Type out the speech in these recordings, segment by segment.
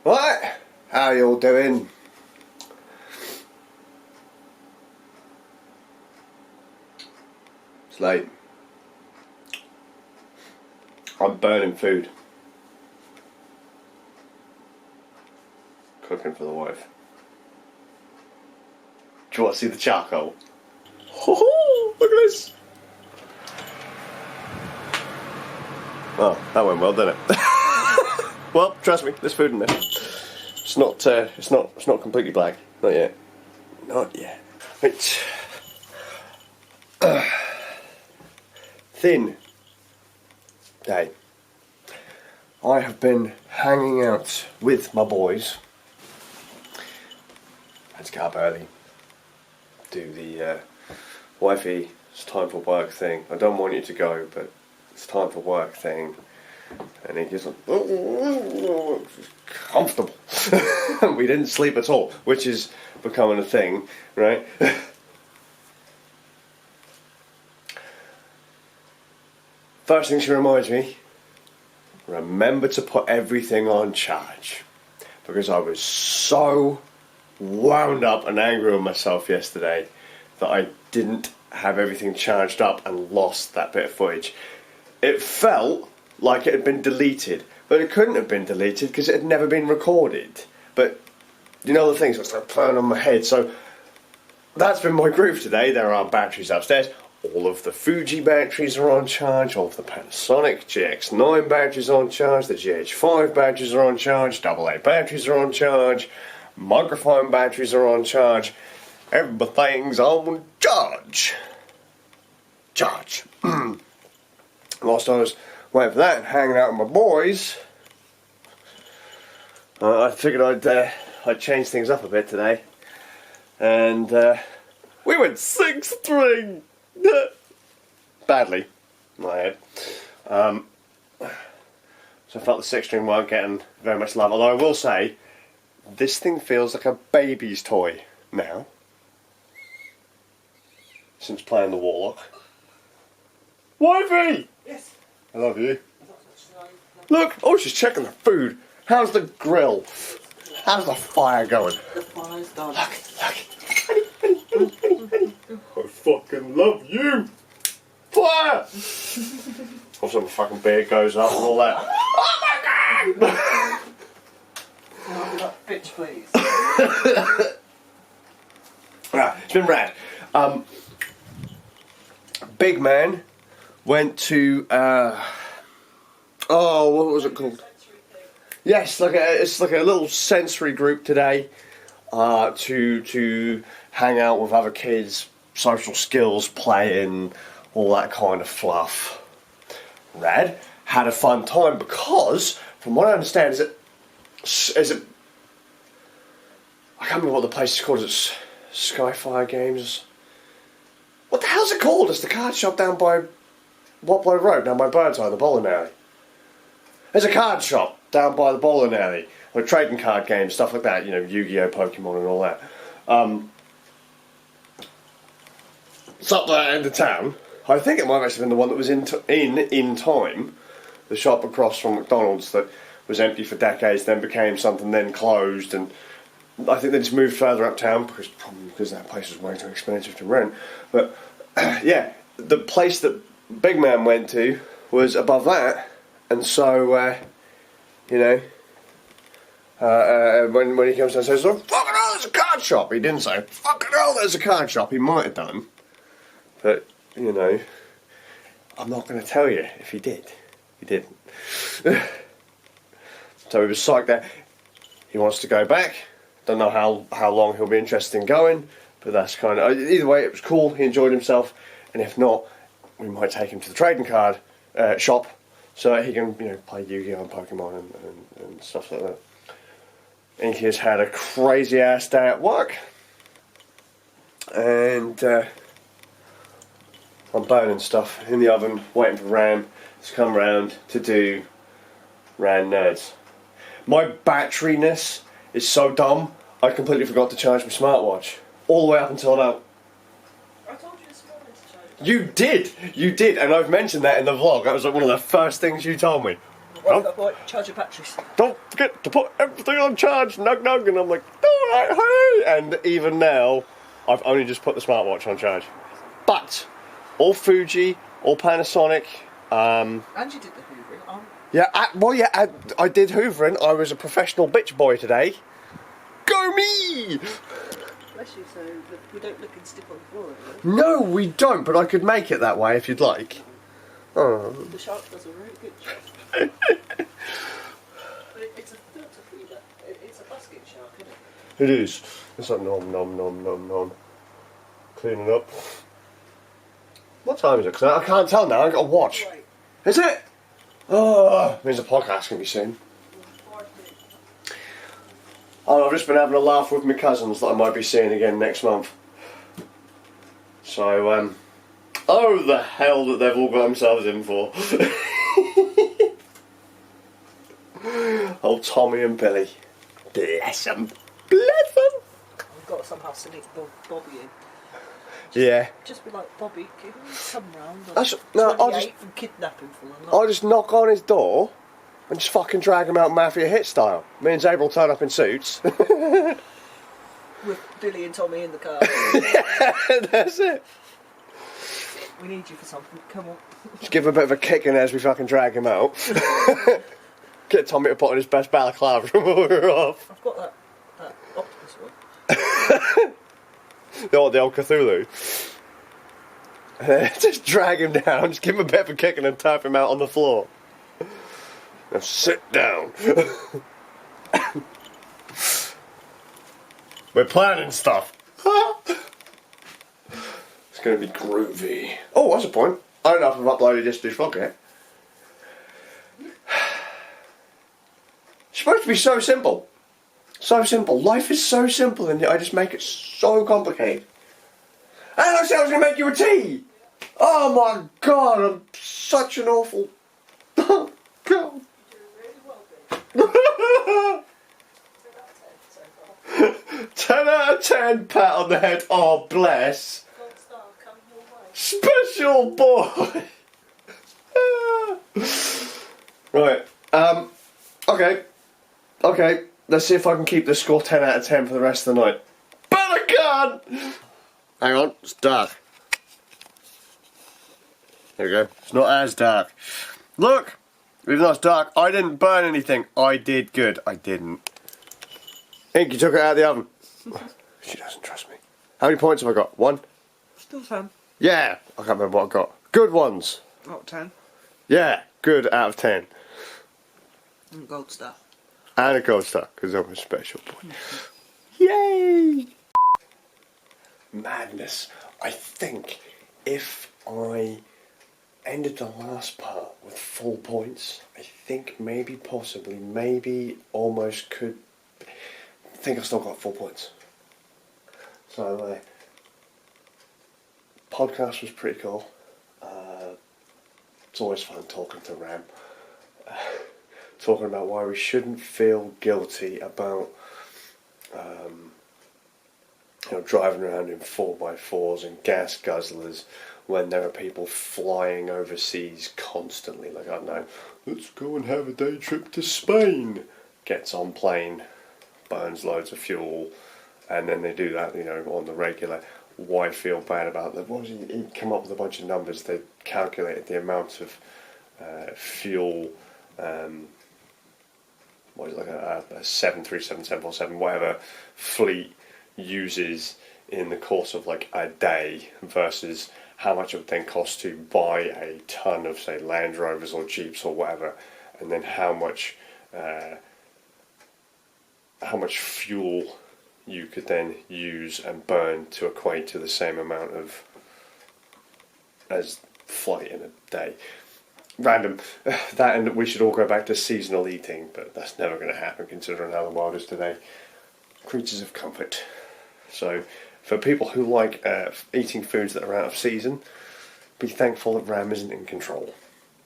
What? How you all doing? It's late. I'm burning food. Cooking for the wife. Do you want to see the charcoal? Oh, look at this! Oh, that went well, didn't it? Well, trust me, there's food in there. It's not completely black. Not yet. Not yet. It's thin day. I have been hanging out with my boys. Let's get up early. Do the wifey, it's time for work thing. I don't want you to go, but it's time for work thing. And he gets like, comfortable. We didn't sleep at all, which is becoming a thing, right? First thing she reminds me, remember to put everything on charge. Because I was so wound up and angry with myself yesterday that I didn't have everything charged up and lost that bit of footage. It felt like it had been deleted, but it couldn't have been deleted because it had never been recorded. But you know the things that start playing on my head. So that's been my groove today. There are batteries upstairs. All of the Fuji batteries are on charge. All of the Panasonic GX9 batteries are on charge. The GH5 batteries are on charge. AA batteries are on charge. Microphone batteries are on charge. Everything's on charge. Charge. Whilst I was waiting for that and hanging out with my boys, I figured I'd change things up a bit today. And we went 6-string. Badly, in my head. So I felt the 6-string weren't getting very much love. Although I will say, this thing feels like a baby's toy now. Since playing the Warlock. Wifey! Yes. I love you. Look, oh, she's checking the food. How's the grill? How's the fire going? The fire's done. Look. I fucking love you. Fire! Also, my fucking beard goes up and all that. Oh my god! Can I be like, bitch, please? It's been rad. Big man went to what was it called? Yes, it's like a little sensory group today to hang out with other kids, social skills, playing, all that kind of fluff. Rad. Had a fun time because, from what I understand, is it I can't remember what the place is called. It's Skyfire Games. What the hell's it called? It's the card shop down by Watblow Road, down by Birdseye, the bowling alley. There's a card shop down by the bowling alley with trading card games, stuff like that. You know, Yu-Gi-Oh, Pokemon, and all that. It's up that end of town. I think it might have actually been the one that was in time. The shop across from McDonald's that was empty for decades, then became something, then closed, and I think they just moved further uptown because that place was way too expensive to rent. But yeah, the place that Big Man went to was above that, and so you know, when he comes down and says, "Oh, fucking hell, there's a card shop," he didn't say, "Fucking hell, there's a card shop." He might have done, but you know, I'm not going to tell you if he did. He didn't. So he was psyched there. He wants to go back. Don't know how long he'll be interested in going, but that's kind of... Either way, it was cool. He enjoyed himself. And if not, we might take him to the trading card shop so that he can, you know, play Yu-Gi-Oh! And Pokemon and stuff like that. Inky has had a crazy-ass day at work. And I'm burning stuff in the oven, waiting for Ram to come round to do Ran Nerds. My batteryness is so dumb, I completely forgot to charge my smartwatch. All the way up until now. I told you this morning to charge it. You did, and I've mentioned that in the vlog. That was like one of the first things you told me. Right, charge your batteries. Don't forget to put everything on charge, nug nug. And I'm like, alright, hurry. And even now, I've only just put the smartwatch on charge. But, all Fuji, all Panasonic. And you did the hoovering. Yeah, I did hoovering. I was a professional bitch boy today. Go me! Bless you, so that we don't look and stick on the floor. No, we don't, but I could make it that way if you'd like. Oh. The shark does a very good job. But it's a basket shark, isn't it? It is. It's like nom nom nom nom nom. Cleaning up. What time is it? 'Cause I can't tell now. I've got to watch. Right. Is it? Oh, means the podcast can be soon. Oh, I've just been having a laugh with my cousins that I might be seeing again next month. So, oh, the hell that they've all got themselves in for. Oh, Tommy and Billy. Bless them. Bless them. We've got to somehow sneak Bobby in. Yeah. Just be like, Bobby, can you come round? I'll just and kidnap him for the night. I'll just knock on his door and just fucking drag him out Mafia Hit style. Me and Zabe will turn up in suits. With Billy and Tommy in the car. That's it. We need you for something. Come on. Just give him a bit of a kick in as we fucking drag him out. Get Tommy to put on his best balaclava and we're off. I've got that octopus one. The old Cthulhu. Just drag him down, just give him a bit of a kick and then tap him out on the floor. Now sit down. We're planning stuff. It's going to be groovy. Oh, that's a point. I don't know if I've uploaded this vlog yet. It's supposed to be so simple. So simple. Life is so simple and yet I just make it so complicated. And I said I was going to make you a tea. Oh my god, I'm such an awful... Oh god. You're doing really well, Billy. 10 out of 10 pat on the head. Oh bless. Gold star coming your way. Special boy. Right. Okay. Let's see if I can keep the score 10 out of 10 for the rest of the night. But I can't. Hang on, it's dark. There we go. It's not as dark. Look, even though it's dark, I didn't burn anything. I did good. I didn't. Ink, you took it out of the oven. She doesn't trust me. How many points have I got? 1? Still 10. Yeah. I can't remember what I got. Good ones. Not 10. Yeah. Good out of 10. And gold star. And a gold star, because I'm a special boy. Yay! Madness. I think if I ended the last part with full points, I think maybe, possibly, maybe, almost could... I think I've still got 4 points. So, podcast was pretty cool. It's always fun talking to Ram. Talking about why we shouldn't feel guilty about driving around in 4x4s and gas guzzlers when there are people flying overseas constantly. Like, I don't know, let's go and have a day trip to Spain. Gets on plane, burns loads of fuel, and then they do that, on the regular. Why feel bad about that? What was he came up with a bunch of numbers. They calculated the amount of fuel. What is it, like a 737, 747, whatever fleet uses in the course of like a day versus how much it would then cost to buy a ton of, say, Land Rovers or Jeeps or whatever, and then how much fuel you could then use and burn to equate to the same amount of as flight in a day. Random. That, and we should all go back to seasonal eating, but that's never going to happen considering how the world is today. Creatures of comfort. So, for people who like eating foods that are out of season, be thankful that Ram isn't in control.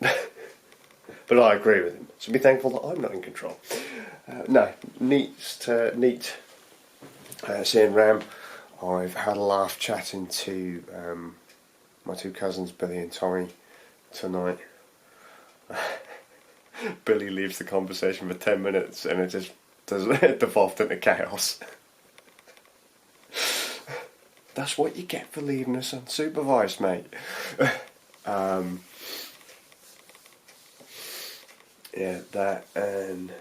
But I agree with him, so be thankful that I'm not in control. Neat seeing Ram. I've had a laugh chatting to my two cousins, Billy and Tommy, tonight. Billy leaves the conversation for 10 minutes and it just does devolve into chaos. That's what you get for leaving us unsupervised, mate. Yeah, that and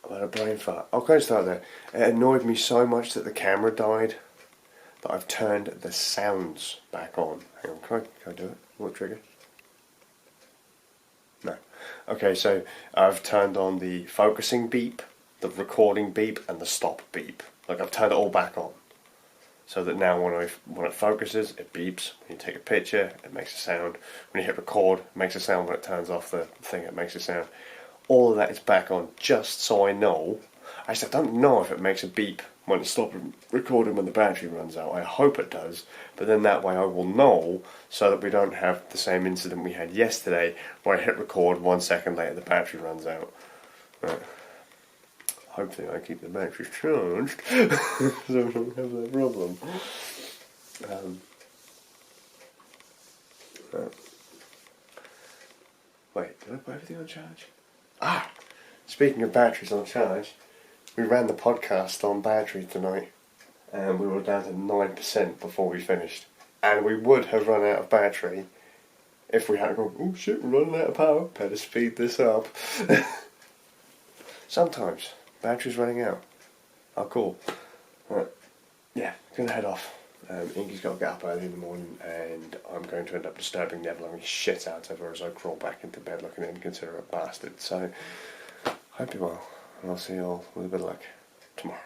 I had a brain fart. I'll go start there. It annoyed me so much that the camera died that I've turned the sounds back on. Hang on, can I do it? What trigger? No. Okay, so I've turned on the focusing beep, the recording beep, and the stop beep. Like I've turned it all back on, so that now when it focuses, it beeps. When you take a picture, it makes a sound. When you hit record, it makes a sound. When it turns off the thing, it makes a sound. All of that is back on, just so I know. Actually, I don't know if it makes a beep when it stops recording when the battery runs out. I hope it does, but then that way I will know, so that we don't have the same incident we had yesterday, where I hit record 1 second later the battery runs out. Right. Hopefully I keep the batteries charged, so I don't have that problem. Wait, did I put everything on charge? Speaking of batteries on charge, we ran the podcast on battery tonight, and we were down to 9% before we finished. And we would have run out of battery if we had to go, oh shit, we're running out of power, better speed this up. Sometimes battery's running out. Oh, cool. Right. Yeah, gonna head off. Inky's got to get up early in the morning, and I'm going to end up disturbing the ever-loving shit out of her as I crawl back into bed looking inconsiderate bastard. So, hope you're well, and I'll see you all with a bit of luck tomorrow.